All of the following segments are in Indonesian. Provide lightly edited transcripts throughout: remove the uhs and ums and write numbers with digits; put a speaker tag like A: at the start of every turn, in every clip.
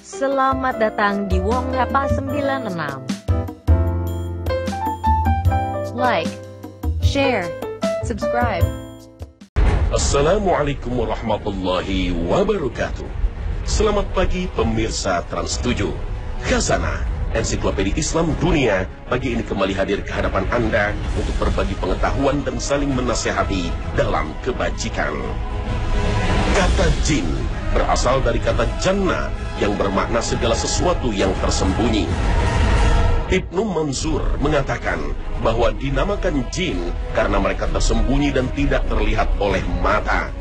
A: Selamat datang di Wong Rapa 96. Like, share, subscribe.
B: Assalamualaikum warahmatullahi wabarakatuh. Selamat pagi pemirsa Trans 7. Khazanah Ensiklopedia Islam Dunia pagi ini kembali hadir ke hadapan Anda untuk berbagi pengetahuan dan saling menasihati dalam kebajikan. Kata jin berasal dari kata jannah yang bermakna segala sesuatu yang tersembunyi. Ibnu Mansur mengatakan bahwa dinamakan jin karena mereka tersembunyi dan tidak terlihat oleh mata.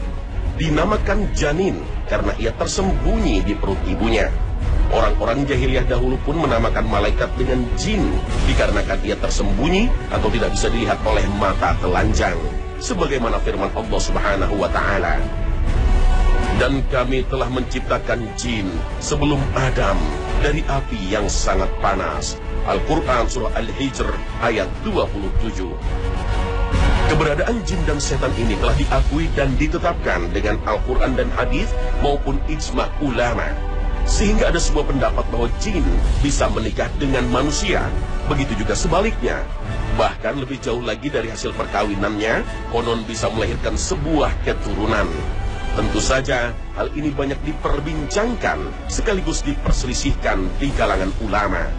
B: Dinamakan janin karena ia tersembunyi di perut ibunya. Orang-orang jahiliyah dahulu pun menamakan malaikat dengan jin dikarenakan ia tersembunyi atau tidak bisa dilihat oleh mata telanjang. Sebagaimana firman Allah Subhanahu wa Ta'ala, dan kami telah menciptakan jin sebelum Adam dari api yang sangat panas. Al-Quran Surah Al-Hijr ayat 27. Keberadaan jin dan setan ini telah diakui dan ditetapkan dengan Al-Quran dan hadis maupun ijma' ulama. Sehingga ada sebuah pendapat bahwa jin bisa menikah dengan manusia. Begitu juga sebaliknya. Bahkan lebih jauh lagi dari hasil perkawinannya, konon bisa melahirkan sebuah keturunan. Tentu saja hal ini banyak diperbincangkan sekaligus diperselisihkan di kalangan ulama.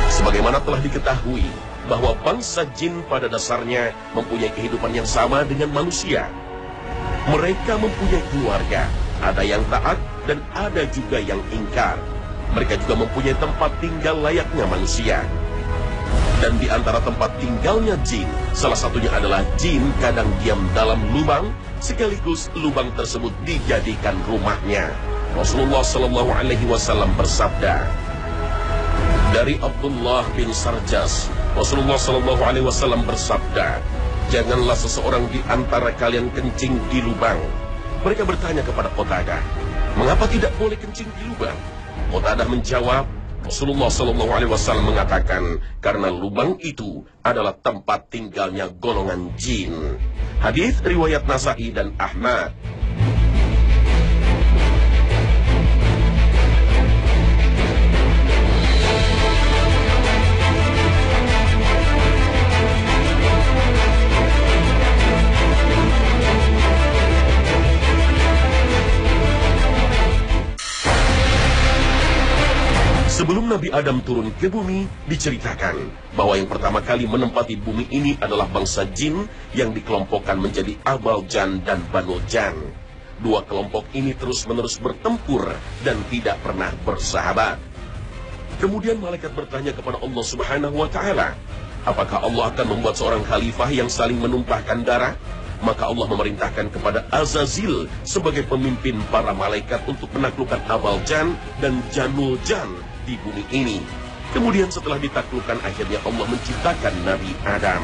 B: Sebagaimana telah diketahui bahwa bangsa jin pada dasarnya mempunyai kehidupan yang sama dengan manusia. Mereka mempunyai keluarga, ada yang taat dan ada juga yang ingkar. Mereka juga mempunyai tempat tinggal layaknya manusia. Dan di antara tempat tinggalnya jin, salah satunya adalah jin kadang diam dalam lubang, sekaligus lubang tersebut dijadikan rumahnya. Rasulullah SAW bersabda dari Abdullah bin Sarjas, Rasulullah SAW bersabda, janganlah seseorang di antara kalian kencing di lubang. Mereka bertanya kepada Qatadah, mengapa tidak boleh kencing di lubang? Qatadah menjawab, Rasulullah SAW mengatakan, karena lubang itu adalah tempat tinggalnya golongan jin. Hadis riwayat Nasa'i dan Ahmad. Sebelum Nabi Adam turun ke bumi, diceritakan bahwa yang pertama kali menempati bumi ini adalah bangsa jin yang dikelompokkan menjadi Abal Jan dan Banu Jan. Dua kelompok ini terus-menerus bertempur dan tidak pernah bersahabat. Kemudian malaikat bertanya kepada Allah Subhanahu wa Ta'ala, apakah Allah akan membuat seorang khalifah yang saling menumpahkan darah? Maka Allah memerintahkan kepada Azazil sebagai pemimpin para malaikat untuk menaklukkan Abal Jan dan Janul Jan di bumi ini. Kemudian setelah ditaklukkan, akhirnya Allah menciptakan Nabi Adam.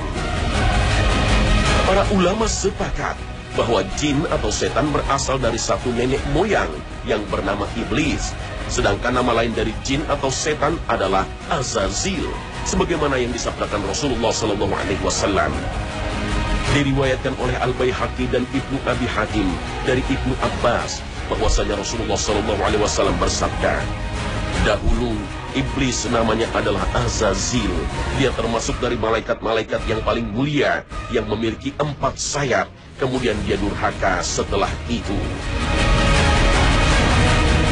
B: Para ulama sepakat bahwa jin atau setan berasal dari satu nenek moyang yang bernama Iblis. Sedangkan nama lain dari jin atau setan adalah Azazil, sebagaimana yang disabdakan Rasulullah SAW. Diriwayatkan oleh Al-Baihaqi dan Ibnu Abi Hatim dari Ibnu Abbas bahwasanya Rasulullah SAW bersabda, dahulu iblis namanya adalah Azazil. Dia termasuk dari malaikat-malaikat yang paling mulia yang memiliki 4 sayap. Kemudian dia durhaka setelah itu.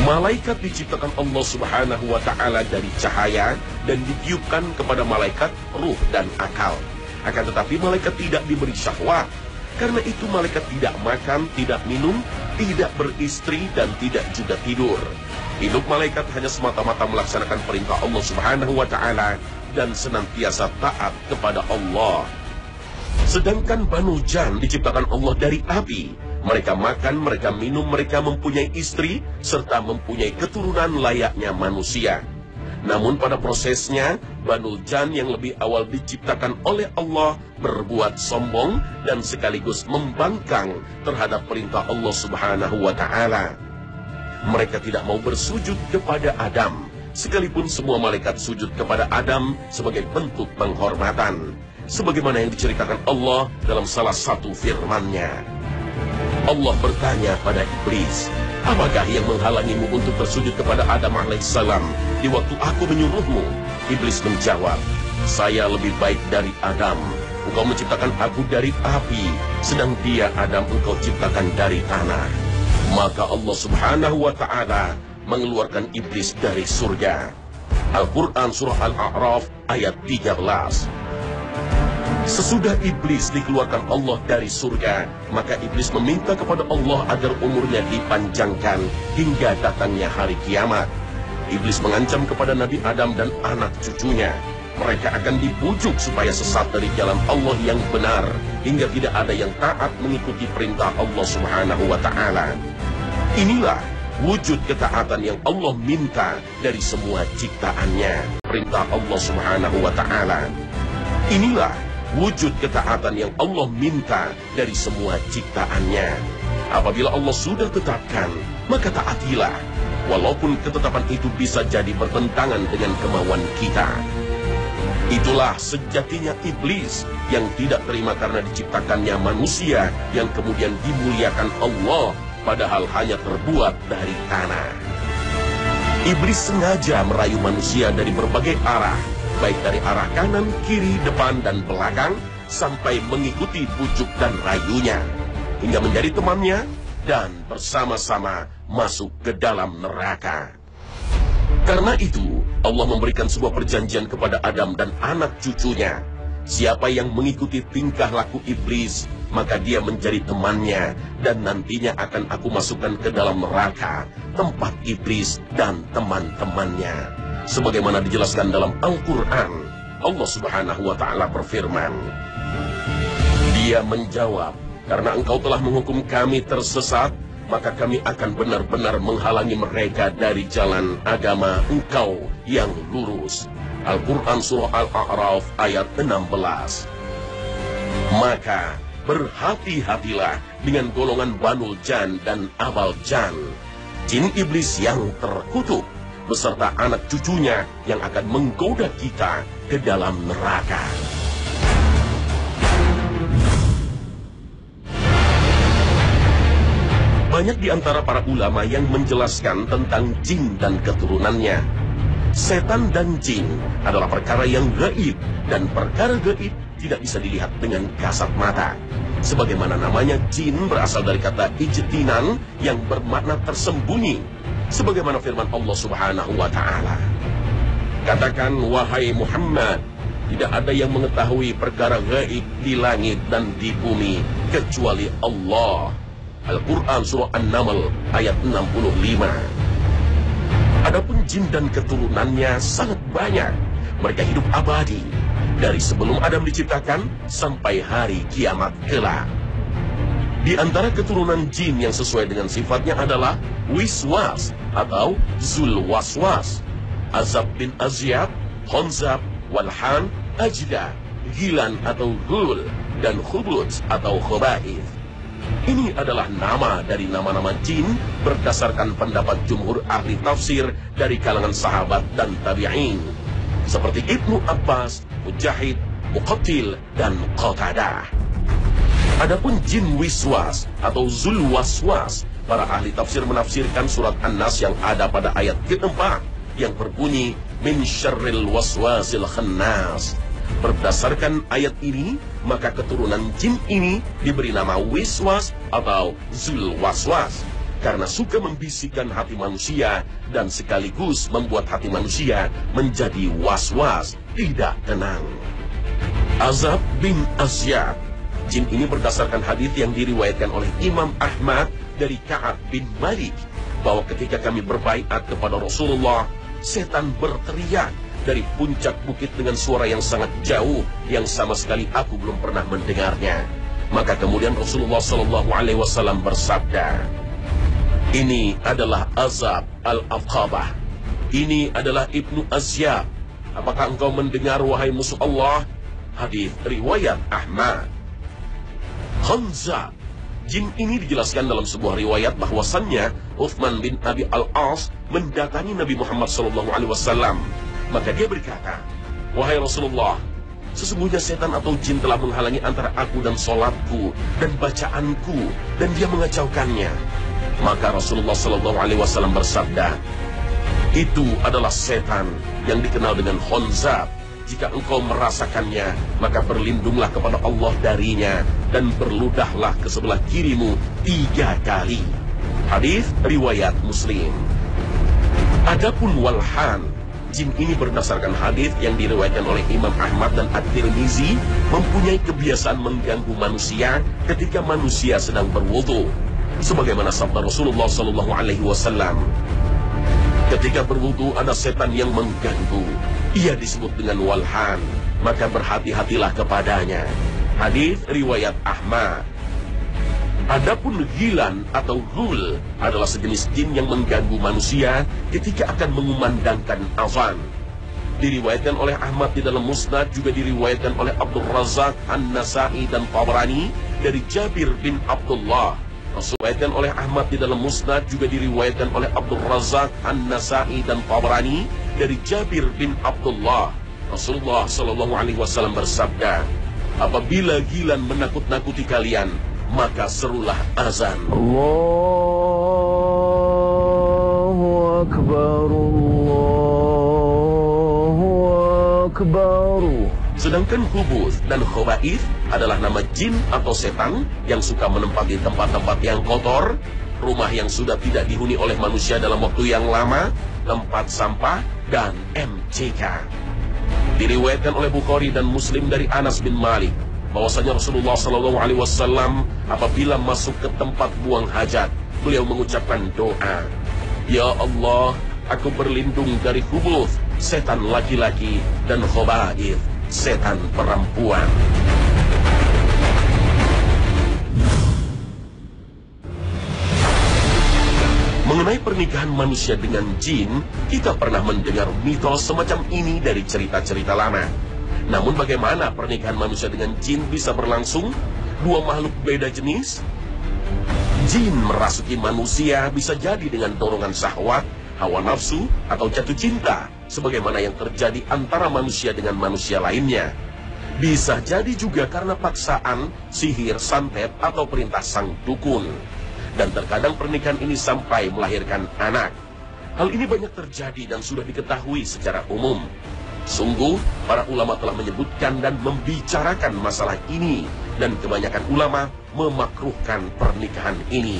B: Malaikat diciptakan Allah Subhanahu wa Ta'ala dari cahaya dan ditiupkan kepada malaikat ruh dan akal. Akan tetapi malaikat tidak diberi syahwat. Karena itu malaikat tidak makan, tidak minum, tidak beristri, dan tidak juga tidur. Hidup malaikat hanya semata-mata melaksanakan perintah Allah Subhanahu wa Ta'ala dan senantiasa taat kepada Allah. Sedangkan Banu Jan diciptakan Allah dari api. Mereka makan, mereka minum, mereka mempunyai istri, serta mempunyai keturunan layaknya manusia. Namun pada prosesnya, Banu Jan yang lebih awal diciptakan oleh Allah berbuat sombong dan sekaligus membangkang terhadap perintah Allah Subhanahu wa Ta'ala. Mereka tidak mau bersujud kepada Adam, sekalipun semua malaikat sujud kepada Adam sebagai bentuk penghormatan. Sebagaimana yang diceritakan Allah dalam salah satu firman-Nya. Allah bertanya pada iblis, Apakah yang menghalangimu untuk bersujud kepada Adam alaihissalam di waktu aku menyuruhmu? Iblis menjawab, saya lebih baik dari Adam. Engkau menciptakan aku dari api, sedang dia Adam engkau ciptakan dari tanah. Maka Allah subhanahu wa ta'ala mengeluarkan iblis dari surga. Al-Quran Surah Al-A'raf ayat 13. Sesudah iblis dikeluarkan Allah dari surga, maka iblis meminta kepada Allah agar umurnya dipanjangkan hingga datangnya hari kiamat. Iblis mengancam kepada Nabi Adam dan anak cucunya. Mereka akan dibujuk supaya sesat dari jalan Allah yang benar, hingga tidak ada yang taat mengikuti perintah Allah subhanahu wa ta'ala. Inilah wujud ketaatan yang Allah minta dari semua ciptaannya. Perintah Allah subhanahu wa ta'ala. Inilah wujud ketaatan yang Allah minta dari semua ciptaannya. Apabila Allah sudah tetapkan, maka taatilah, walaupun ketetapan itu bisa jadi bertentangan dengan kemauan kita. Itulah sejatinya iblis yang tidak terima karena diciptakannya manusia yang kemudian dimuliakan Allah, padahal hanya terbuat dari tanah. Iblis sengaja merayu manusia dari berbagai arah, baik dari arah kanan, kiri, depan, dan belakang, sampai mengikuti bujuk dan rayunya, hingga menjadi temannya dan bersama-sama masuk ke dalam neraka. Karena itu, Allah memberikan sebuah perjanjian kepada Adam dan anak cucunya. Siapa yang mengikuti tingkah laku iblis, maka dia menjadi temannya, dan nantinya akan aku masukkan ke dalam neraka, tempat iblis dan teman-temannya. Sebagaimana dijelaskan dalam Al-Quran, Allah subhanahu wa ta'ala berfirman, dia menjawab, karena engkau telah menghukum kami tersesat, maka kami akan benar-benar menghalangi mereka dari jalan agama engkau yang lurus. Al-Quran Surah Al-A'raf ayat 16. Maka berhati-hatilah dengan golongan Banul Jan dan Abal Jan, jin iblis yang terkutuk, beserta anak cucunya yang akan menggoda kita ke dalam neraka. Banyak di antara para ulama yang menjelaskan tentang jin dan keturunannya. Setan dan jin adalah perkara yang gaib, dan perkara gaib tidak bisa dilihat dengan kasat mata. Sebagaimana namanya, jin berasal dari kata ijtinan yang bermakna tersembunyi. Sebagaimana firman Allah subhanahu wa ta'ala, katakan, wahai Muhammad, tidak ada yang mengetahui perkara gaib di langit dan di bumi kecuali Allah. Al-Quran Surah An-Naml ayat 65. Adapun jin dan keturunannya sangat banyak. Mereka hidup abadi dari sebelum Adam diciptakan sampai hari kiamat kelak. Di antara keturunan jin yang sesuai dengan sifatnya adalah Wiswas atau Zulwaswas, Azab bin Azyab, Honzab, Walhan, Ajda, Gilan atau Ghul, dan Khublut atau Khobaith. Ini adalah nama dari nama-nama jin berdasarkan pendapat jumhur ahli tafsir dari kalangan sahabat dan tabi'in, seperti Ibnu Abbas, Mujahid, Muqatil, dan Qatadah. Adapun jin wiswas atau zulwaswas, para ahli tafsir menafsirkan surat An-Nas yang ada pada ayat keempat yang berbunyi min syarril waswasil khannas. Berdasarkan ayat ini, maka keturunan jin ini diberi nama wiswas atau zulwaswas, karena suka membisikkan hati manusia dan sekaligus membuat hati manusia menjadi was-was, tidak tenang. Azab bin Azyab, jin ini berdasarkan hadis yang diriwayatkan oleh Imam Ahmad dari Ka'ab bin Malik, bahwa ketika kami berbaiat kepada Rasulullah, setan berteriak dari puncak bukit dengan suara yang sangat jauh, yang sama sekali aku belum pernah mendengarnya. Maka kemudian Rasulullah SAW bersabda, ini adalah Azab al-Aqabah, ini adalah Ibnu Azyab. Apakah engkau mendengar, wahai musuh Allah? Hadis riwayat Ahmad. Hanzab, jin ini dijelaskan dalam sebuah riwayat bahwasannya Uthman bin Abi Al-As mendatangi Nabi Muhammad SAW. Maka dia berkata, wahai Rasulullah, sesungguhnya setan atau jin telah menghalangi antara aku dan sholatku dan bacaanku, dan dia mengacaukannya. Maka Rasulullah SAW bersabda, itu adalah setan yang dikenal dengan khonzab. Jika engkau merasakannya, maka berlindunglah kepada Allah darinya dan berludahlah ke sebelah kirimu 3 kali. Hadis riwayat Muslim. Adapun walhan, jin ini berdasarkan hadis yang diriwayatkan oleh Imam Ahmad dan At-Tirmizi, mempunyai kebiasaan mengganggu manusia ketika manusia sedang berwudu. Sebagaimana sabda Rasulullah SAW, ketika berwudu ada setan yang mengganggu, ia disebut dengan walhan, maka berhati-hatilah kepadanya. Hadis riwayat Ahmad. Adapun gilan atau ghul adalah sejenis jin yang mengganggu manusia ketika akan mengumandangkan azan. Diriwayatkan oleh Ahmad di dalam Musnad, juga diriwayatkan oleh Abdul Razak, An-Nasai dan Tabrani dari Jabir bin Abdullah. Diriwayatkan oleh Ahmad di dalam Musnad, juga diriwayatkan oleh Abdul Razak, An-Nasai dan Tabrani dari Jabir bin Abdullah. Rasulullah SAW bersabda, apabila gilan menakut-nakuti kalian, maka serulah azan.
C: Allahu Akbar, Allahu Akbar.
B: Sedangkan khubuth dan khaba'ith adalah nama jin atau setan yang suka menempati tempat-tempat yang kotor, rumah yang sudah tidak dihuni oleh manusia dalam waktu yang lama, tempat sampah, dan MCK. Diriwayatkan oleh Bukhari dan Muslim dari Anas bin Malik bahwasanya Rasulullah SAW apabila masuk ke tempat buang hajat, beliau mengucapkan doa, ya Allah, aku berlindung dari khubuth, setan laki-laki, dan khaba'ith, setan perempuan. Mengenai pernikahan manusia dengan jin, kita pernah mendengar mitos semacam ini dari cerita-cerita lama. Namun bagaimana pernikahan manusia dengan jin bisa berlangsung? Dua makhluk beda jenis? Jin merasuki manusia bisa jadi dengan dorongan syahwat, hawa nafsu, atau jatuh cinta, sebagaimana yang terjadi antara manusia dengan manusia lainnya. Bisa jadi juga karena paksaan, sihir, santet, atau perintah sang dukun. Dan terkadang pernikahan ini sampai melahirkan anak. Hal ini banyak terjadi dan sudah diketahui secara umum. Sungguh, para ulama telah menyebutkan dan membicarakan masalah ini, dan kebanyakan ulama memakruhkan pernikahan ini.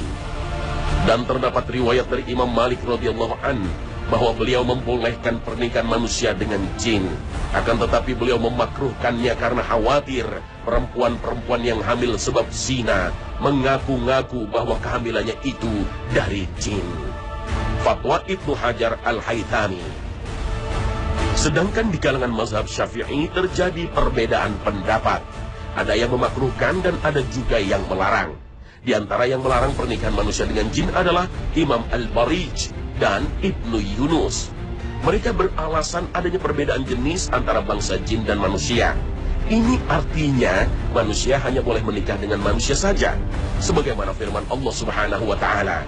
B: Dan terdapat riwayat dari Imam Malik radhiyallahu an bahwa beliau membolehkan pernikahan manusia dengan jin. Akan tetapi beliau memakruhkannya karena khawatir perempuan-perempuan yang hamil sebab zina mengaku-ngaku bahwa kehamilannya itu dari jin. Fatwa Ibnu Hajar Al-Haythami. Sedangkan di kalangan mazhab Syafi'i terjadi perbedaan pendapat. Ada yang memakruhkan dan ada juga yang melarang. Di antara yang melarang pernikahan manusia dengan jin adalah Imam Al-Barij dan Ibnu Yunus. Mereka beralasan adanya perbedaan jenis antara bangsa jin dan manusia. Ini artinya manusia hanya boleh menikah dengan manusia saja, sebagaimana firman Allah Subhanahu wa Ta'ala,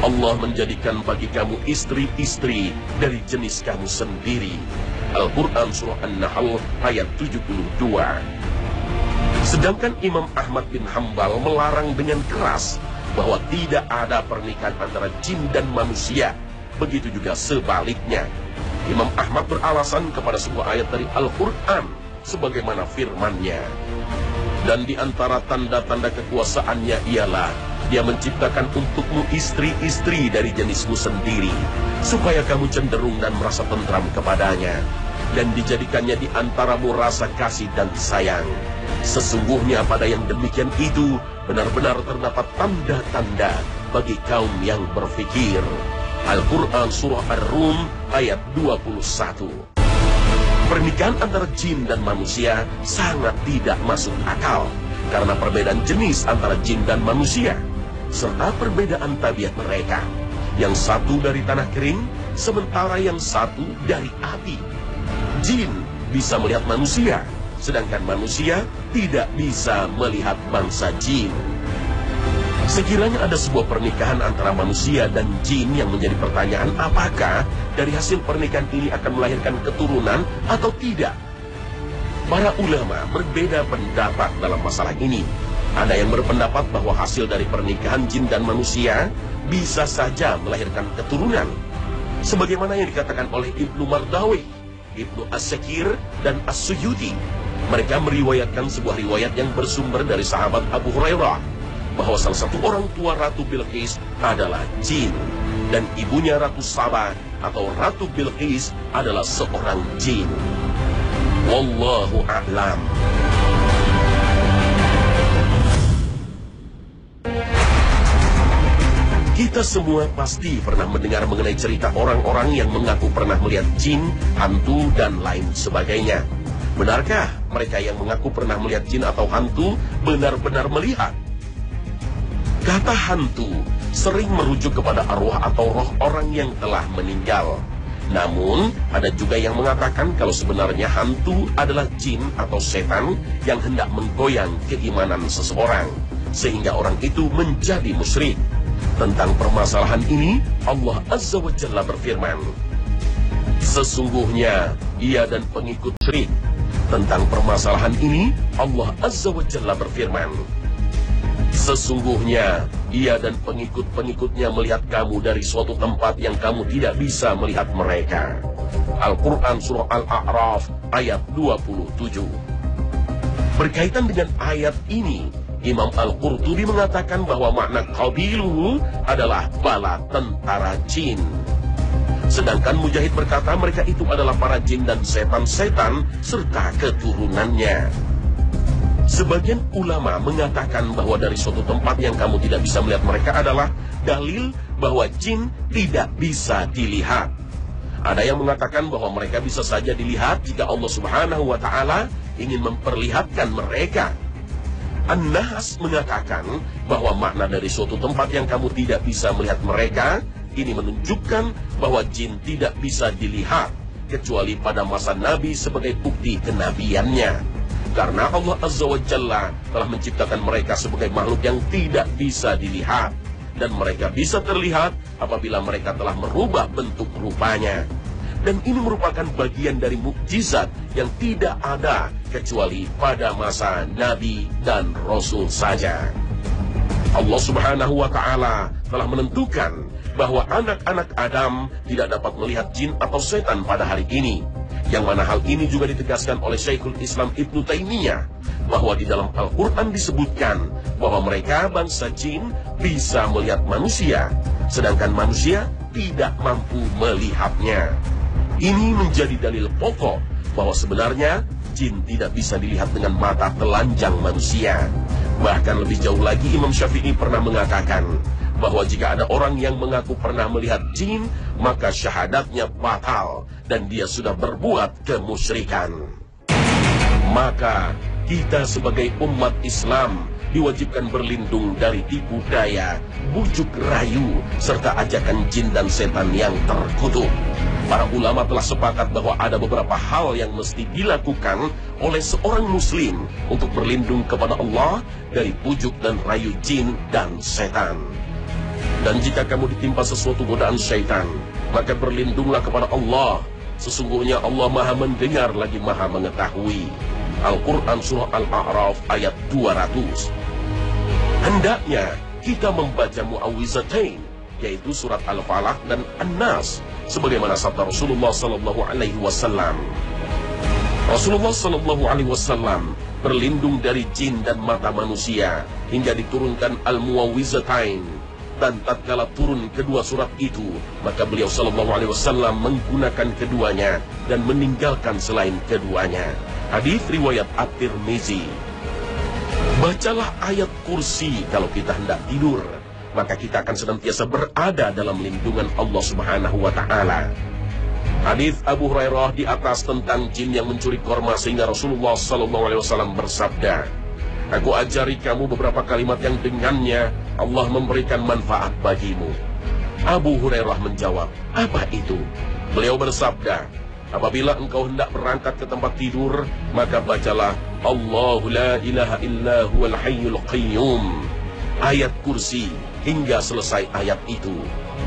B: Allah menjadikan bagi kamu istri-istri dari jenis kamu sendiri. Al-Quran Surah An-Nahl ayat 72. Sedangkan Imam Ahmad bin Hambal melarang dengan keras bahwa tidak ada pernikahan antara jin dan manusia. Begitu juga sebaliknya. Imam Ahmad beralasan kepada sebuah ayat dari Al-Quran sebagaimana firman-Nya, dan di antara tanda-tanda kekuasaannya ialah Dia menciptakan untukmu istri-istri dari jenismu sendiri, supaya kamu cenderung dan merasa tentram kepadanya, dan dijadikannya di antaramu rasa kasih dan sayang. Sesungguhnya pada yang demikian itu benar-benar terdapat tanda-tanda bagi kaum yang berfikir. Al-Quran Surah Ar-Rum ayat 21. Pernikahan antara jin dan manusia sangat tidak masuk akal karena perbedaan jenis antara jin dan manusia, serta perbedaan tabiat mereka. Yang satu dari tanah kering, sementara yang satu dari api. Jin bisa melihat manusia, sedangkan manusia tidak bisa melihat bangsa jin. Sekiranya ada sebuah pernikahan antara manusia dan jin yang menjadi pertanyaan, apakah dari hasil pernikahan ini akan melahirkan keturunan atau tidak? Para ulama berbeda pendapat dalam masalah ini. Ada yang berpendapat bahwa hasil dari pernikahan jin dan manusia bisa saja melahirkan keturunan, sebagaimana yang dikatakan oleh Ibnu Mardawi, Ibnu As-Sakir, dan As-Suyuti. Mereka meriwayatkan sebuah riwayat yang bersumber dari sahabat Abu Hurairah, bahwa salah satu orang tua Ratu Bilqis adalah jin, dan ibunya Ratu Saba atau Ratu Bilqis adalah seorang jin. Wallahu a'lam. Kita semua pasti pernah mendengar mengenai cerita orang-orang yang mengaku pernah melihat jin, hantu, dan lain sebagainya. Benarkah mereka yang mengaku pernah melihat jin atau hantu benar-benar melihat? Kata hantu sering merujuk kepada arwah atau roh orang yang telah meninggal. Namun, ada juga yang mengatakan kalau sebenarnya hantu adalah jin atau setan yang hendak menggoyang keimanan seseorang, sehingga orang itu menjadi musyrik. Tentang permasalahan ini, Allah Azza wa Jalla berfirman, sesungguhnya ia dan pengikut syirik. Tentang permasalahan ini, Allah Azza wa Jalla berfirman, sesungguhnya ia dan pengikut-pengikutnya melihat kamu dari suatu tempat yang kamu tidak bisa melihat mereka. Al-Quran Surah Al-A'raf ayat 27. Berkaitan dengan ayat ini, Imam Al-Qurtubi mengatakan bahwa makna qabiluhu adalah bala tentara jin. Sedangkan Mujahid berkata mereka itu adalah para jin dan setan-setan serta keturunannya. Sebagian ulama mengatakan bahwa dari suatu tempat yang kamu tidak bisa melihat mereka adalah dalil bahwa jin tidak bisa dilihat. Ada yang mengatakan bahwa mereka bisa saja dilihat jika Allah Subhanahu wa Ta'ala ingin memperlihatkan mereka. An-Nahas mengatakan bahwa makna dari suatu tempat yang kamu tidak bisa melihat mereka, ini menunjukkan bahwa jin tidak bisa dilihat, kecuali pada masa Nabi sebagai bukti kenabiannya. Karena Allah Azza wa Jalla telah menciptakan mereka sebagai makhluk yang tidak bisa dilihat, dan mereka bisa terlihat apabila mereka telah merubah bentuk rupanya. Dan ini merupakan bagian dari mukjizat yang tidak ada kecuali pada masa Nabi dan Rasul saja. Allah Subhanahu wa Ta'ala telah menentukan bahwa anak-anak Adam tidak dapat melihat jin atau setan pada hari ini. Yang mana hal ini juga ditegaskan oleh Syekhul Islam Ibnu Taimiyah, bahwa di dalam Al-Quran disebutkan bahwa mereka bangsa jin bisa melihat manusia, sedangkan manusia tidak mampu melihatnya. Ini menjadi dalil pokok bahwa sebenarnya jin tidak bisa dilihat dengan mata telanjang manusia. Bahkan lebih jauh lagi Imam Syafi'i pernah mengatakan bahwa jika ada orang yang mengaku pernah melihat jin, maka syahadatnya batal dan dia sudah berbuat kemusyrikan. Maka kita sebagai umat Islam diwajibkan berlindung dari tipu daya, bujuk rayu, serta ajakan jin dan setan yang terkutuk. Para ulama telah sepakat bahwa ada beberapa hal yang mesti dilakukan oleh seorang muslim untuk berlindung kepada Allah dari bujuk dan rayu jin dan setan. Dan jika kamu ditimpa sesuatu godaan syaitan, maka berlindunglah kepada Allah. Sesungguhnya Allah Maha mendengar lagi Maha mengetahui. Al-Quran Surah Al-A'raf ayat 200. Hendaknya kita membaca Mu'awwizatain, yaitu surat Al-Falaq dan An-Nas, sebagaimana sabda Rasulullah Sallallahu Alaihi Wasallam. Rasulullah Sallallahu Alaihi Wasallam berlindung dari jin dan mata manusia hingga diturunkan Al-Mu'awwizatain, dan tatkala turun kedua surat itu, maka beliau Sallallahu Alaihi Wasallam menggunakan keduanya dan meninggalkan selain keduanya. Hadis riwayat At-Tirmizi. Bacalah ayat kursi kalau kita hendak tidur, maka kita akan senantiasa berada dalam lindungan Allah Subhanahu wa Ta'ala. Hadis Abu Hurairah di atas tentang jin yang mencuri korma, sehingga Rasulullah Sallallahu Alaihi Wasallam bersabda, aku ajari kamu beberapa kalimat yang dengannya Allah memberikan manfaat bagimu. Abu Hurairah menjawab, apa itu? Beliau bersabda, apabila engkau hendak berangkat ke tempat tidur, maka bacalah Allahu la ilaha illa huwal hayyul qayyum, ayat kursi hingga selesai ayat itu.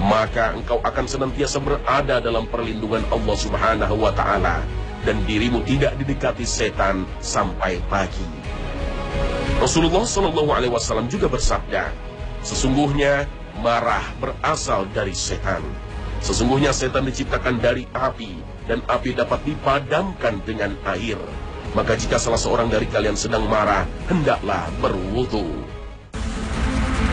B: Maka engkau akan senantiasa berada dalam perlindungan Allah Subhanahu wa Ta'ala, dan dirimu tidak didekati setan sampai pagi. Rasulullah Shallallahu Alaihi Wasallam juga bersabda, sesungguhnya marah berasal dari setan. Sesungguhnya setan diciptakan dari api, dan api dapat dipadamkan dengan air. Maka jika salah seorang dari kalian sedang marah, hendaklah berwudu.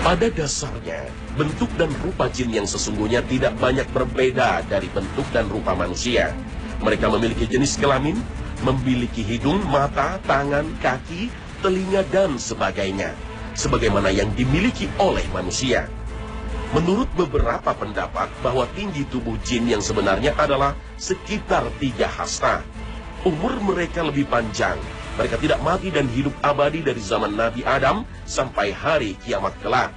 B: Pada dasarnya, bentuk dan rupa jin yang sesungguhnya tidak banyak berbeda dari bentuk dan rupa manusia. Mereka memiliki jenis kelamin, memiliki hidung, mata, tangan, kaki, telinga, dan sebagainya, sebagaimana yang dimiliki oleh manusia. Menurut beberapa pendapat bahwa tinggi tubuh jin yang sebenarnya adalah sekitar 3 hasta. Umur mereka lebih panjang. Mereka tidak mati dan hidup abadi dari zaman Nabi Adam sampai hari kiamat kelak.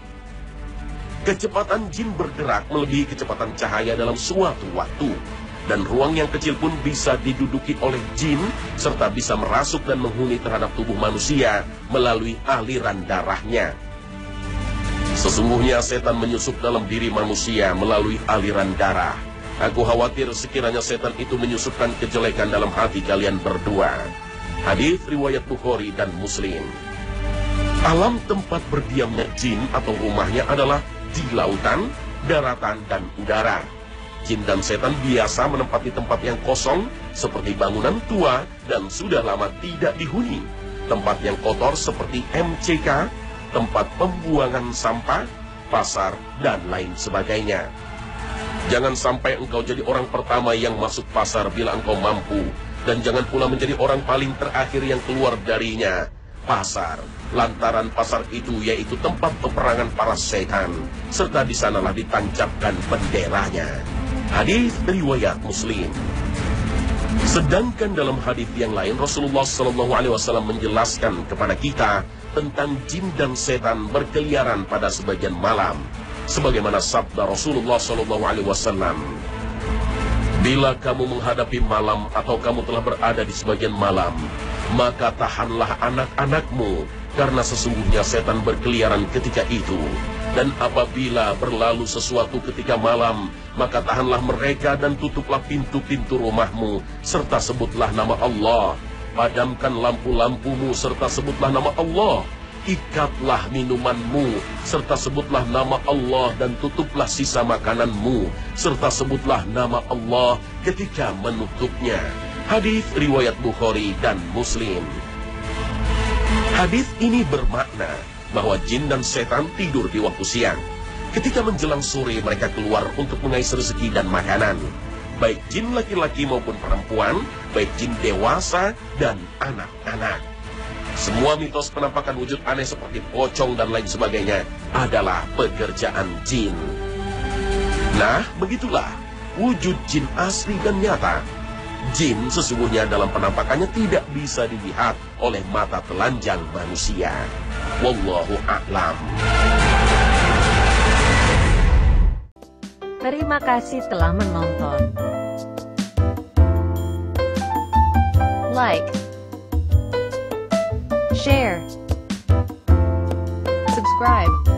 B: Kecepatan jin bergerak melebihi kecepatan cahaya dalam suatu waktu. Dan ruang yang kecil pun bisa diduduki oleh jin, serta bisa merasuk dan menghuni terhadap tubuh manusia melalui aliran darahnya. Sesungguhnya setan menyusup dalam diri manusia melalui aliran darah. Aku khawatir sekiranya setan itu menyusupkan kejelekan dalam hati kalian berdua. Hadis riwayat Bukhari dan Muslim. Alam tempat berdiamnya jin atau rumahnya adalah di lautan, daratan, dan udara. Jin dan setan biasa menempati tempat yang kosong seperti bangunan tua dan sudah lama tidak dihuni, tempat yang kotor seperti MCK, tempat pembuangan sampah, pasar, dan lain sebagainya. Jangan sampai engkau jadi orang pertama yang masuk pasar bila engkau mampu, dan jangan pula menjadi orang paling terakhir yang keluar darinya, pasar. Lantaran pasar itu yaitu tempat peperangan para setan, serta di sanalah ditancapkan benderanya. Hadis riwayat Muslim. Sedangkan dalam hadis yang lain Rasulullah Shallallahu Alaihi Wasallam menjelaskan kepada kita tentang jin dan setan berkeliaran pada sebagian malam, sebagaimana sabda Rasulullah Shallallahu Alaihi Wasallam, bila kamu menghadapi malam atau kamu telah berada di sebagian malam, maka tahanlah anak-anakmu, karena sesungguhnya setan berkeliaran ketika itu. Dan apabila berlalu sesuatu ketika malam, maka tahanlah mereka dan tutuplah pintu-pintu rumahmu, serta sebutlah nama Allah. Padamkan lampu-lampumu, serta sebutlah nama Allah. Ikatlah minumanmu, serta sebutlah nama Allah, dan tutuplah sisa makananmu, serta sebutlah nama Allah ketika menutupnya. Hadis riwayat Bukhari dan Muslim. Hadis ini bermakna bahwa jin dan setan tidur di waktu siang. Ketika menjelang sore mereka keluar untuk mengais rezeki dan makanan. Baik jin laki-laki maupun perempuan, baik jin dewasa dan anak-anak. Semua mitos penampakan wujud aneh seperti pocong dan lain sebagainya adalah pekerjaan jin. Nah, begitulah wujud jin asli dan nyata. Jin sesungguhnya dalam penampakannya tidak bisa dilihat oleh mata telanjang manusia. Wallahu a'lam.
A: Terima kasih telah menonton. Like, share, subscribe.